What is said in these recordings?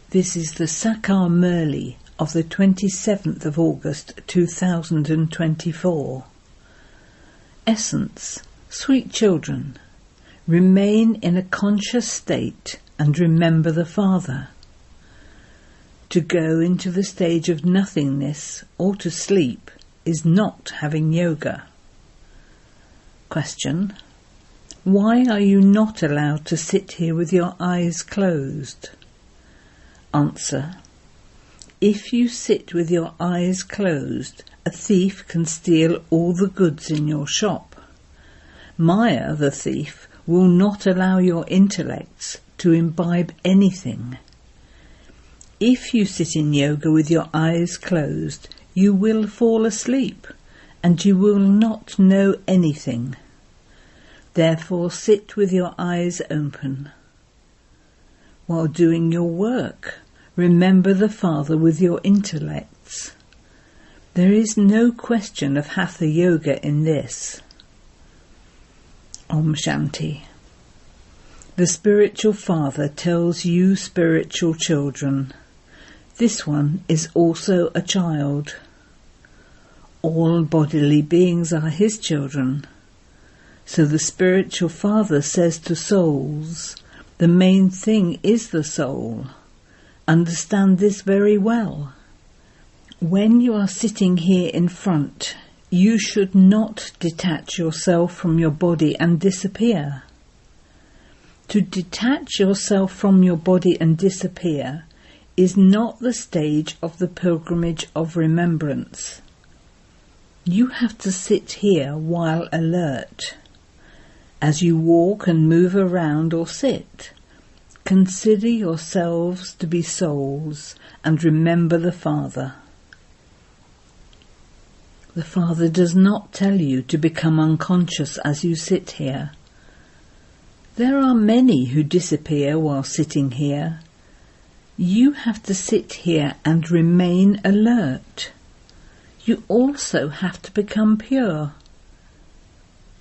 This is the Sakar Murli of the 27th of August 2024. Essence: sweet children, remain in a conscious state and remember the Father. To go into the stage of nothingness or to sleep is not having yoga. Question: why are you not allowed to sit here with your eyes closed? Answer: if you sit with your eyes closed, a thief can steal all the goods in your shop. Maya, the thief, will not allow your intellects to imbibe anything. If you sit in yoga with your eyes closed, you will fall asleep and you will not know anything. Therefore, sit with your eyes open. While doing your work, remember the Father with your intellects. There is no question of Hatha Yoga in this. Om Shanti. The spiritual Father tells you spiritual children, this one is also a child. All bodily beings are his children. So the spiritual Father says to souls, the main thing is the soul. Understand this very well. When you are sitting here in front, you should not detach yourself from your body and disappear. To detach yourself from your body and disappear is not the stage of the pilgrimage of remembrance. You have to sit here while alert. As you walk and move around or sit, consider yourselves to be souls and remember the Father. The Father does not tell you to become unconscious as you sit here. There are many who disappear while sitting here. You have to sit here and remain alert. You also have to become pure.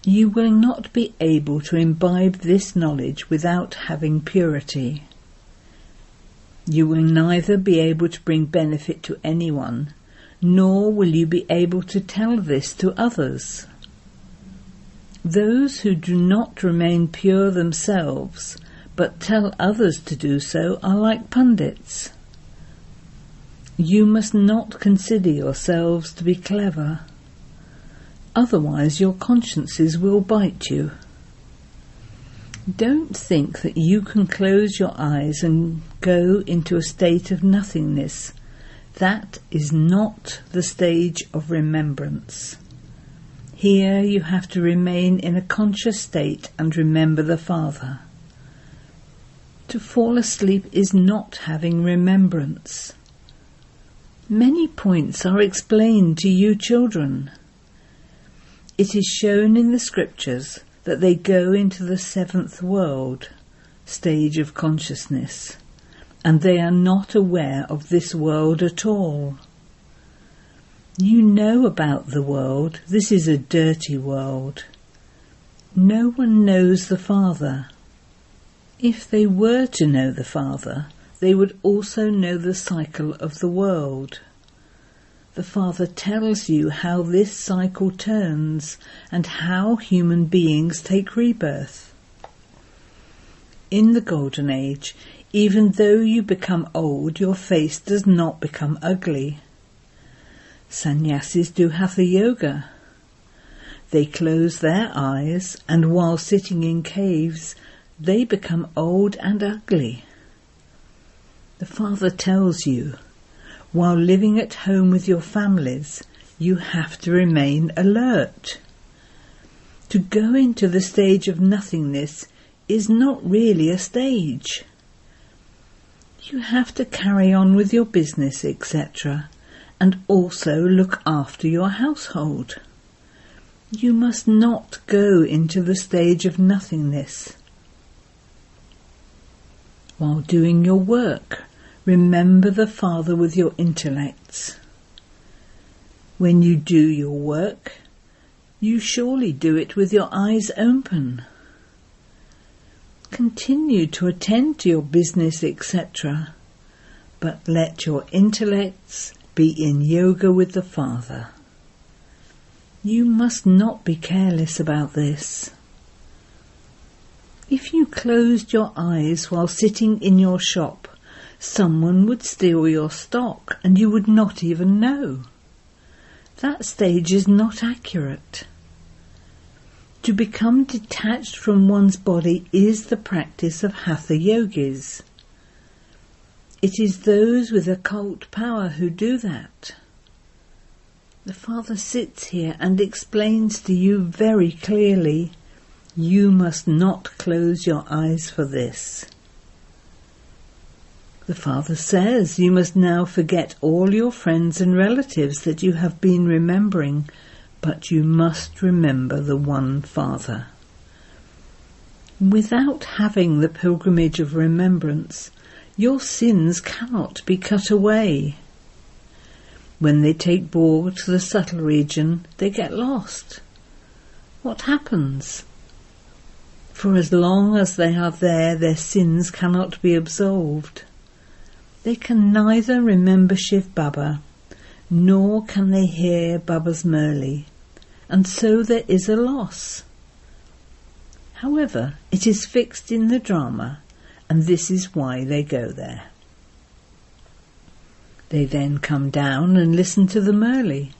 You will not be able to imbibe this knowledge without having purity. You will neither be able to bring benefit to anyone, nor will you be able to tell this to others. Those who do not remain pure themselves, but tell others to do so, are like pundits. You must not consider yourselves to be clever. Otherwise your consciences will bite you. Don't think that you can close your eyes and go into a state of nothingness. That is not the stage of remembrance. Here you have to remain in a conscious state and remember the Father. To fall asleep is not having remembrance. Many points are explained to you children. It is shown in the scriptures that they go into the seventh world, stage of consciousness, and they are not aware of this world at all. You know about the world. This is a dirty world. No one knows the Father. If they were to know the Father, they would also know the cycle of the world. The Father tells you how this cycle turns and how human beings take rebirth. In the Golden Age, even though you become old, your face does not become ugly. Sannyasis do Hatha Yoga. They close their eyes, and while sitting in caves, they become old and ugly. The Father tells you, while living at home with your families, you have to remain alert. To go into the stage of nothingness is not really a stage. You have to carry on with your business, etc., and also look after your household. You must not go into the stage of nothingness. While doing your work, remember the Father with your intellects. When you do your work, you surely do it with your eyes open. Continue to attend to your business, etc., but let your intellects be in yoga with the Father. You must not be careless about this. If you closed your eyes while sitting in your shop, someone would steal your stock and you would not even know. That stage is not accurate. To become detached from one's body is the practice of Hatha yogis. It is those with occult power who do that. The Father sits here and explains to you very clearly, you must not close your eyes for this. The Father says you must now forget all your friends and relatives that you have been remembering, but you must remember the one Father. Without having the pilgrimage of remembrance, your sins cannot be cut away. When they take Borg to the subtle region, they get lost. What happens? For as long as they are there, their sins cannot be absolved. They can neither remember Shiv Baba, nor can they hear Baba's Murli, and so there is a loss. However, it is fixed in the drama, and this is why they go there. They then come down and listen to the Murli.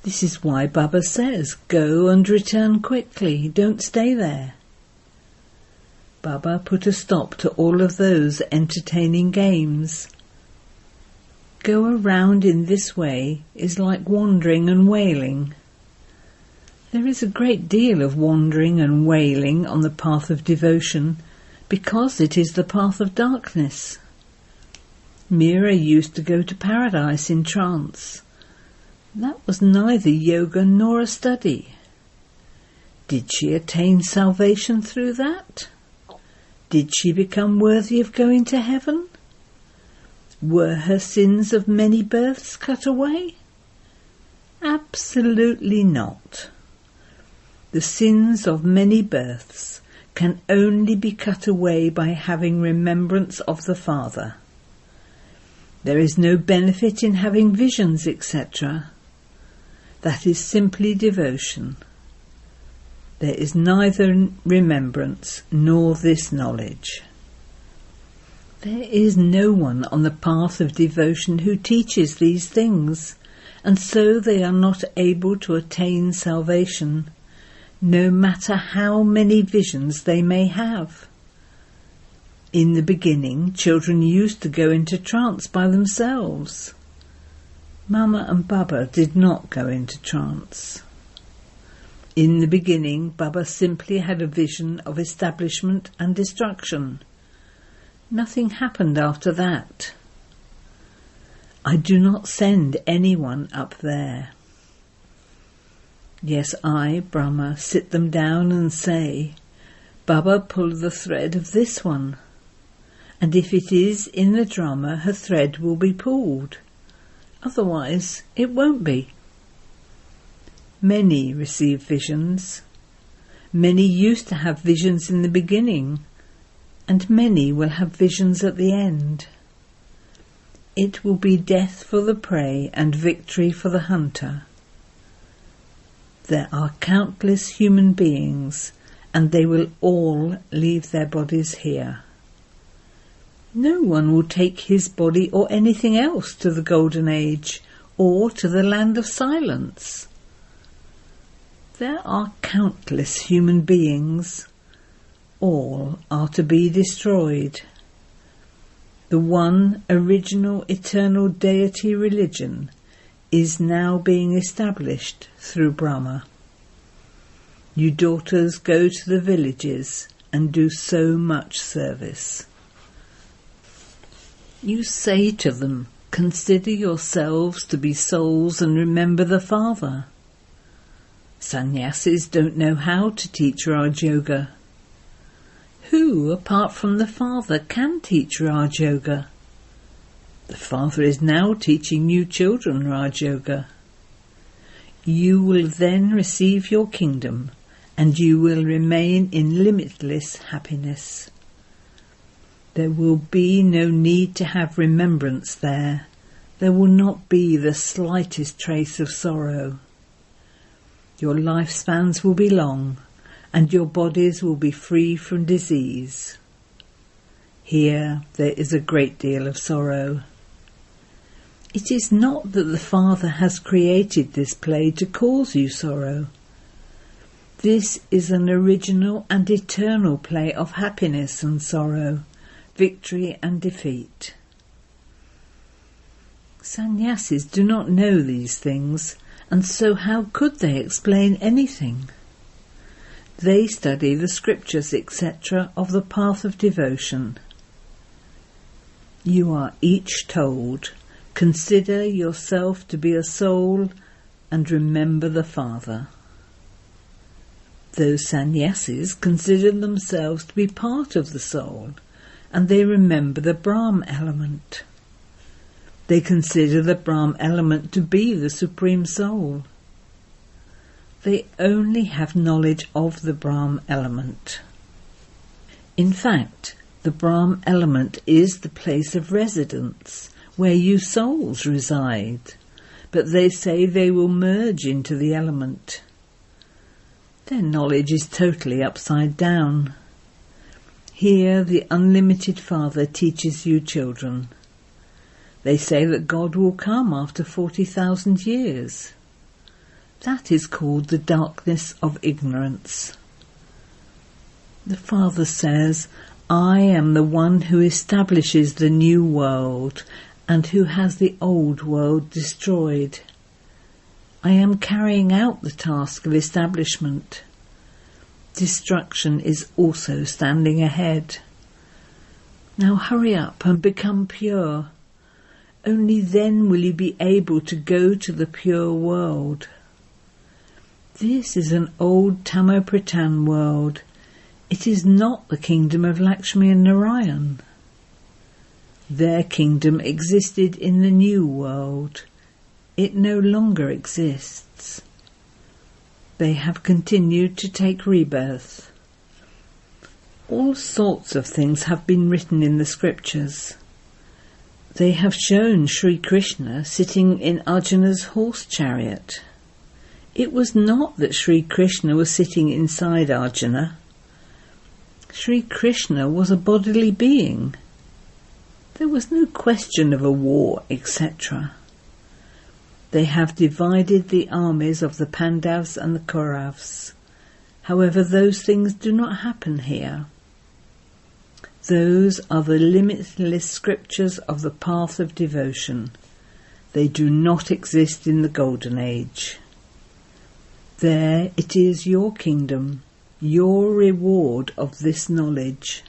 This is why Baba says, go and return quickly, don't stay there. Baba put a stop to all of those entertaining games. Go around in this way is like wandering and wailing. There is a great deal of wandering and wailing on the path of devotion because it is the path of darkness. Meera used to go to paradise in trance. That was neither yoga nor a study. Did she attain salvation through that? Did she become worthy of going to heaven? Were her sins of many births cut away? Absolutely not. The sins of many births can only be cut away by having remembrance of the Father. There is no benefit in having visions, etc. That is simply devotion. There is neither remembrance nor this knowledge. There is no one on the path of devotion who teaches these things, and so they are not able to attain salvation, no matter how many visions they may have. In the beginning, children used to go into trance by themselves. Mama and Baba did not go into trance. In the beginning, Baba simply had a vision of establishment and destruction. Nothing happened after that. I do not send anyone up there. Yes, I, Brahma, sit them down and say, Baba, pull the thread of this one. And if it is in the drama, her thread will be pulled. Otherwise, it won't be. Many receive visions. Many used to have visions in the beginning, and many will have visions at the end. It will be death for the prey and victory for the hunter. There are countless human beings, and they will all leave their bodies here. No one will take his body or anything else to the Golden Age or to the land of silence. There are countless human beings. All are to be destroyed. The one original eternal deity religion is now being established through Brahma. You daughters go to the villages and do so much service. You say to them, consider yourselves to be souls and remember the Father. Sannyasis don't know how to teach Raj Yoga. Who, apart from the Father, can teach Raj Yoga? The Father is now teaching you children Raj Yoga. You will then receive your kingdom, and you will remain in limitless happiness. There will be no need to have remembrance there. There will not be the slightest trace of sorrow. Your lifespans will be long, and your bodies will be free from disease. Here there is a great deal of sorrow. It is not that the Father has created this play to cause you sorrow. This is an original and eternal play of happiness and sorrow, victory and defeat. Sannyasis do not know these things, and so how could they explain anything? They study the scriptures, etc., of the path of devotion. You are each told, consider yourself to be a soul and remember the Father. Those sannyasis consider themselves to be part of the soul, and they remember the Brahma element. They consider the Brahma element to be the Supreme Soul. They only have knowledge of the Brahma element. In fact, the Brahma element is the place of residence where you souls reside, but they say they will merge into the element. Their knowledge is totally upside down. Here the unlimited Father teaches you children. They say that God will come after 40,000 years. That is called the darkness of ignorance. The Father says, I am the one who establishes the new world and who has the old world destroyed. I am carrying out the task of establishment. Destruction is also standing ahead. Now hurry up and become pure. Only then will you be able to go to the pure world. This is an old Tamo-Pradhan world. It is not the kingdom of Lakshmi and Narayan. Their kingdom existed in the new world. It no longer exists. They have continued to take rebirth. All sorts of things have been written in the scriptures. They have shown Sri Krishna sitting in Arjuna's horse chariot. It was not that Sri Krishna was sitting inside Arjuna. Sri Krishna was a bodily being. There was no question of a war, etc. They have divided the armies of the Pandavas and the Kauravas. However, those things do not happen here. Those are the limitless scriptures of the path of devotion. They do not exist in the Golden Age. There it is your kingdom, your reward of this knowledge.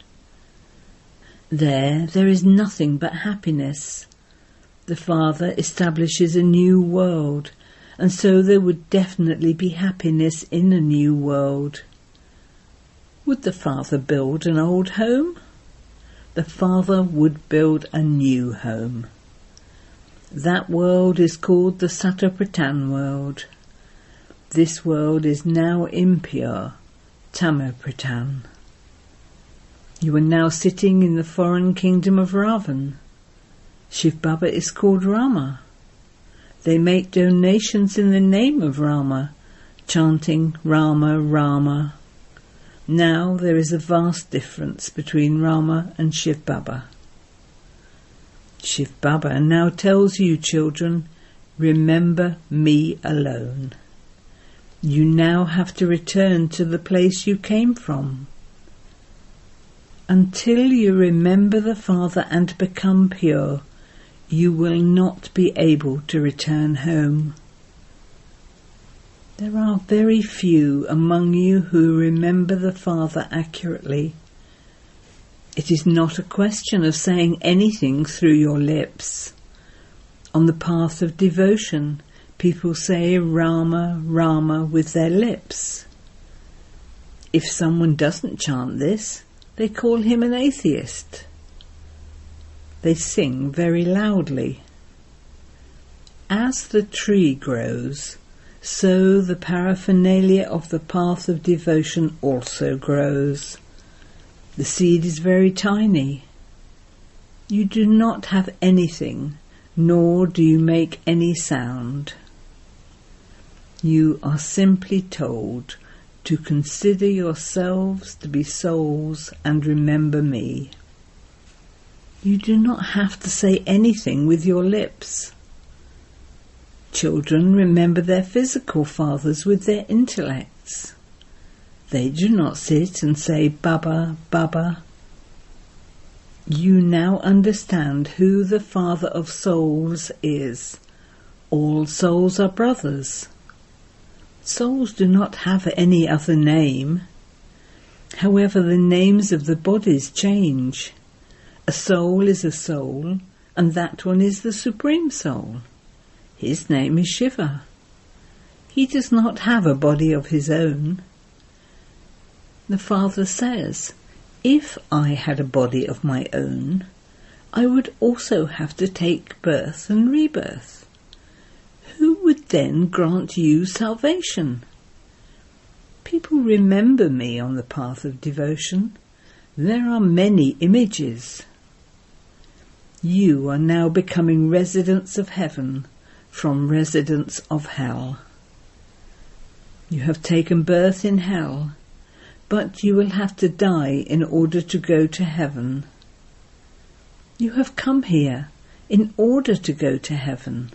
There is nothing but happiness. The Father establishes a new world, and so there would definitely be happiness in a new world. Would the Father build an old home? The Father would build a new home. That world is called the Sato-Pradhan world. This world is now impure, Tamo-Pradhan. You are now sitting in the foreign kingdom of Ravan. Shiv Baba is called Rama. They make donations in the name of Rama, chanting Rama, Rama. Now there is a vast difference between Rama and Shiv Baba. Shiv Baba now tells you children, remember me alone. You now have to return to the place you came from. Until you remember the Father and become pure, you will not be able to return home. There are very few among you who remember the Father accurately. It is not a question of saying anything through your lips. On the path of devotion, people say Rama, Rama with their lips. If someone doesn't chant this, they call him an atheist. They sing very loudly. As the tree grows, so the paraphernalia of the path of devotion also grows. The seed is very tiny. You do not have anything, nor do you make any sound. You are simply told to consider yourselves to be souls and remember me. You do not have to say anything with your lips. Children remember their physical fathers with their intellects. They do not sit and say, Baba, Baba. You now understand who the Father of souls is. All souls are brothers. Souls do not have any other name. However, the names of the bodies change. A soul is a soul, and that one is the Supreme Soul. His name is Shiva. He does not have a body of his own. The Father says, if I had a body of my own, I would also have to take birth and rebirth. Who would then grant you salvation? People remember me on the path of devotion. There are many images. You are now becoming residents of heaven from residents of hell. You have taken birth in hell, but you will have to die in order to go to heaven. You have come here in order to go to heaven.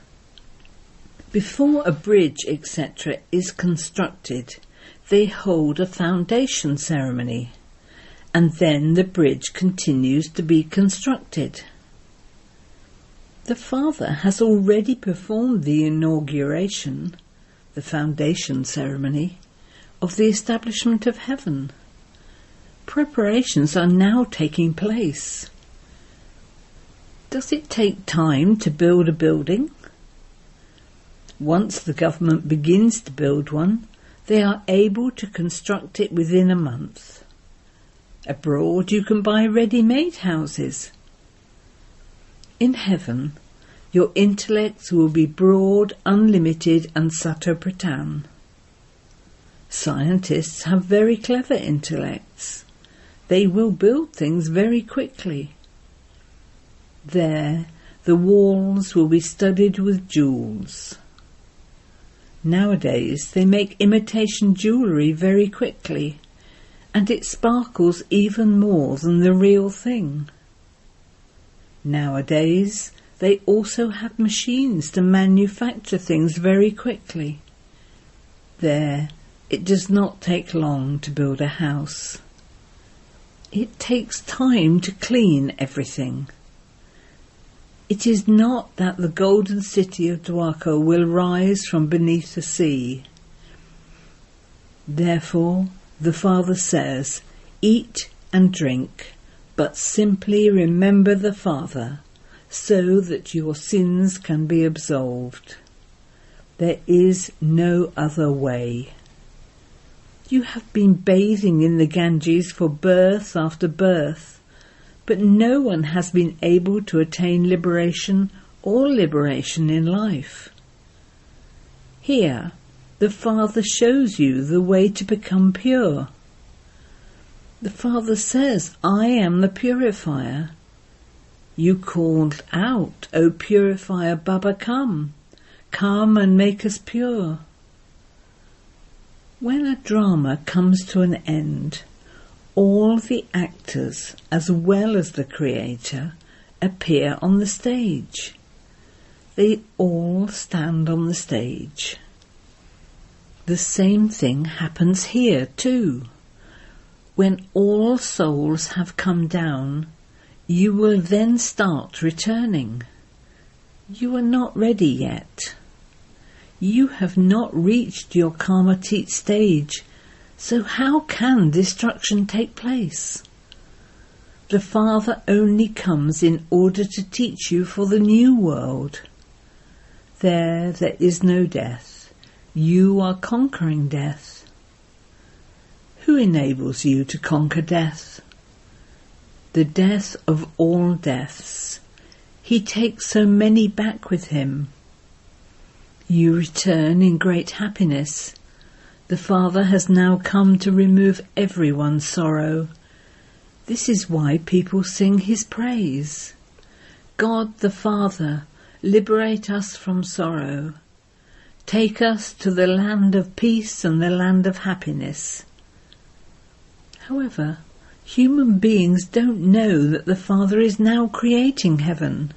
Before a bridge, etc., is constructed, they hold a foundation ceremony, and then the bridge continues to be constructed. The Father has already performed the inauguration, the foundation ceremony, of the establishment of heaven. Preparations are now taking place. Does it take time to build a building? Once the government begins to build one, they are able to construct it within a month. Abroad you can buy ready-made houses. In heaven, your intellects will be broad, unlimited and satopratan. Scientists have very clever intellects. They will build things very quickly. There, the walls will be studded with jewels. Nowadays, they make imitation jewellery very quickly, and it sparkles even more than the real thing. Nowadays, they also have machines to manufacture things very quickly. There, it does not take long to build a house. It takes time to clean everything. It is not that the golden city of Dwarka will rise from beneath the sea. Therefore, the Father says, eat and drink, but simply remember the Father, so that your sins can be absolved. There is no other way. You have been bathing in the Ganges for birth after birth, but no one has been able to attain liberation or liberation in life. Here, the Father shows you the way to become pure. The Father says, I am the purifier. You called out, O purifier Baba, come and make us pure. When a drama comes to an end, all the actors, as well as the creator, appear on the stage. They all stand on the stage. The same thing happens here too. When all souls have come down, you will then start returning. You are not ready yet. You have not reached your Karmatit stage, so how can destruction take place? The Father only comes in order to teach you for the new world. There is no death. You are conquering death. Who enables you to conquer death? The death of all deaths. He takes so many back with him. You return in great happiness. The Father has now come to remove everyone's sorrow. This is why people sing his praise. God the Father, liberate us from sorrow. Take us to the land of peace and the land of happiness. However, human beings don't know that the Father is now creating heaven.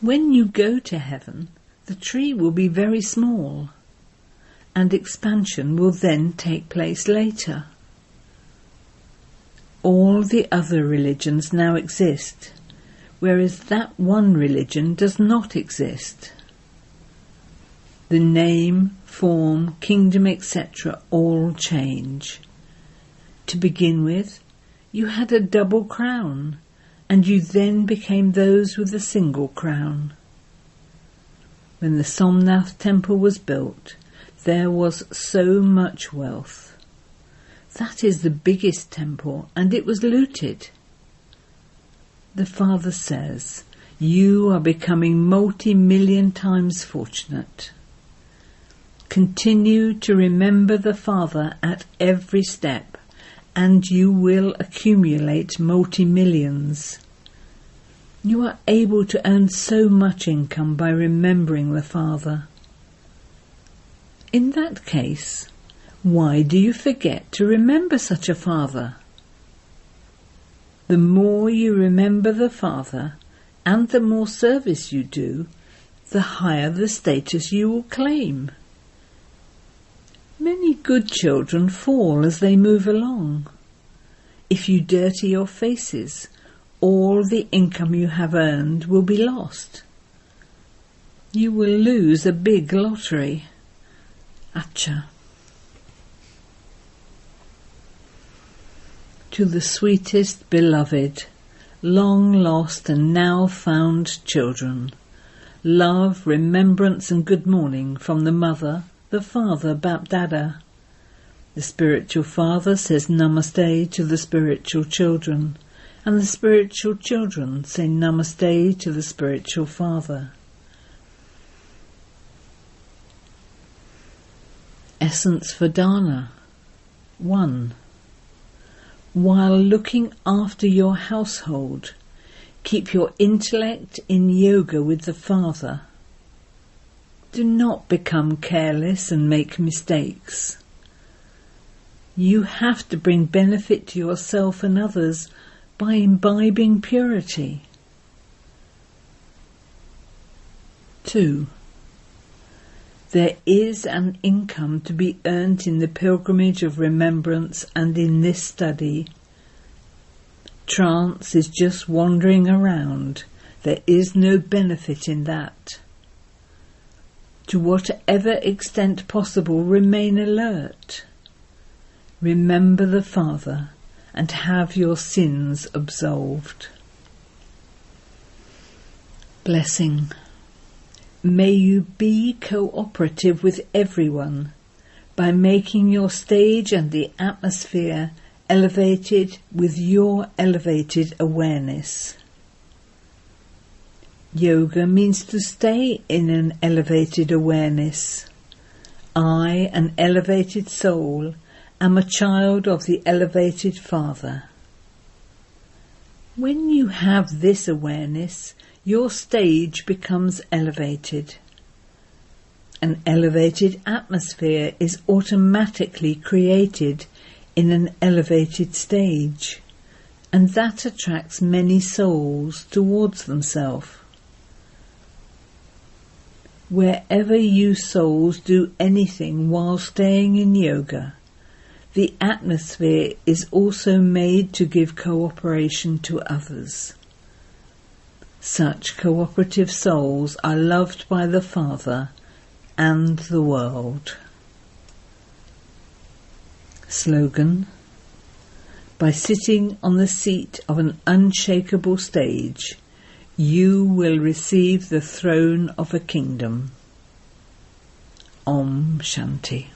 When you go to heaven, the tree will be very small, and expansion will then take place later. All the other religions now exist, whereas that one religion does not exist. The name, form, kingdom, etc. all change. To begin with, you had a double crown, and you then became those with a single crown. When the Somnath temple was built, there was so much wealth. That is the biggest temple, and it was looted. The Father says, you are becoming multi-million times fortunate. Continue to remember the Father at every step, and you will accumulate multi-millions. You are able to earn so much income by remembering the Father. In that case, why do you forget to remember such a Father? The more you remember the Father, and the more service you do, the higher the status you will claim. Many good children fall as they move along. If you dirty your faces, all the income you have earned will be lost. You will lose a big lottery. Acha. To the sweetest beloved, long lost and now found children, love, remembrance and good morning from the Mother, the Father, Bap Dada. The spiritual father says Namaste to the spiritual children, and the spiritual children say Namaste to the spiritual father. Essence for Dana. 1. While looking after your household, keep your intellect in yoga with the Father. Do not become careless and make mistakes. You have to bring benefit to yourself and others by imbibing purity. 2. There is an income to be earned in the pilgrimage of remembrance and in this study. Trance is just wandering around. There is no benefit in that. To whatever extent possible, remain alert. Remember the Father and have your sins absolved. Blessing. May you be cooperative with everyone by making your stage and the atmosphere elevated with your elevated awareness. Yoga means to stay in an elevated awareness. I, an elevated soul, am a child of the elevated Father. When you have this awareness, your stage becomes elevated. An elevated atmosphere is automatically created in an elevated stage, and that attracts many souls towards themselves. Wherever you souls do anything while staying in yoga, the atmosphere is also made to give cooperation to others. Such cooperative souls are loved by the Father and the world. Slogan: by sitting on the seat of an unshakable stage, you will receive the throne of a kingdom. Om Shanti.